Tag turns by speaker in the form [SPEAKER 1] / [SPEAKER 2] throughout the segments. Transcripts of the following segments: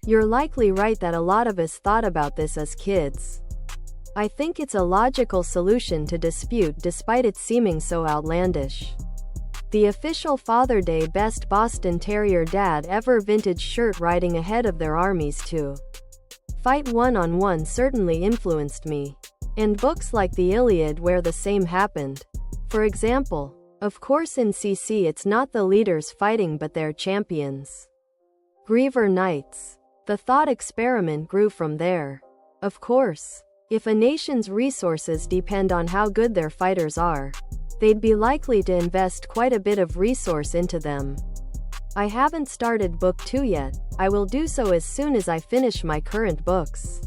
[SPEAKER 1] You're likely right that a lot of us thought about this as kids. I think it's a logical solution to dispute despite it seeming so outlandish. The official Father Day Best Boston Terrier Dad Ever vintage shirt riding ahead of their armies to fight one-on-one certainly influenced me. And books like the Iliad where the same happened. For example, of course in CC it's not the leaders fighting but their champions. Griever Knights. The thought experiment grew from there. Of course, if a nation's resources depend on how good their fighters are, they'd be likely to invest quite a bit of resource into them. I haven't started book 2 yet. I will do so as soon as I finish my current books.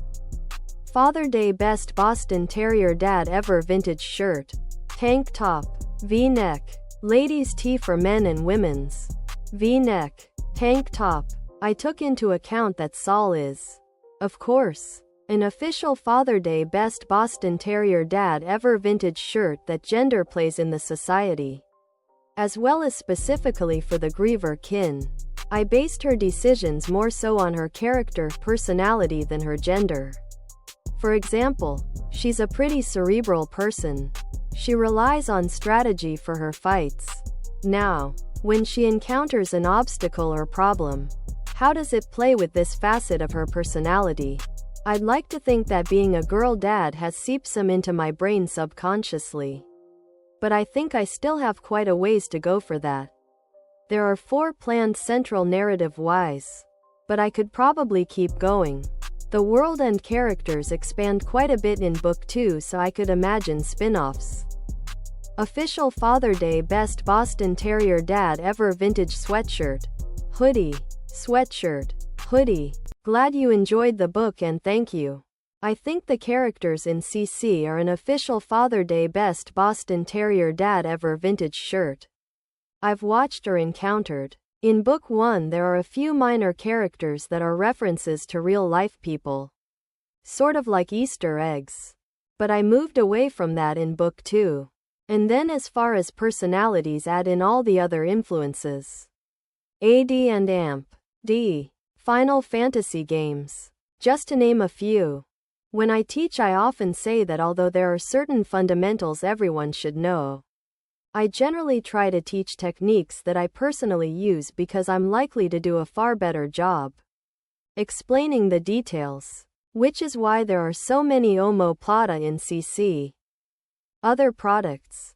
[SPEAKER 1] Father Day Best Boston Terrier Dad Ever vintage shirt. Tank top. V-neck. Ladies' tee for men and women's. V-neck. Tank top. I took into account that Saul is, of course, an official Father Day Best Boston Terrier Dad Ever vintage shirt that gender plays in the society, as well as specifically for the Griever kin. I based her decisions more so on her character, personality than her gender. For example, she's a pretty cerebral person. She relies on strategy for her fights. Now, when she encounters an obstacle or problem, how does it play with this facet of her personality? I'd like to think that being a girl dad has seeped some into my brain subconsciously. But I think I still have quite a ways to go for that. There are 4 planned central narrative-wise. But I could probably keep going. The world and characters expand quite a bit in book 2, so I could imagine spin-offs. Official Father Day Best Boston Terrier Dad Ever vintage sweatshirt. Hoodie. Sweatshirt. Hoodie. Glad you enjoyed the book and thank you. I think the characters in CC are an official Father Day Best Boston Terrier Dad Ever vintage shirt I've watched or encountered. In book 1 there are a few minor characters that are references to real-life people. Sort of like Easter eggs. But I moved away from that in book 2. And then as far as personalities, add in all the other influences. AD and AMP. D. Final Fantasy games. Just to name a few. When I teach I often say that although there are certain fundamentals everyone should know, I generally try to teach techniques that I personally use because I'm likely to do a far better job explaining the details. Which is why there are so many omoplata in CC. Other products.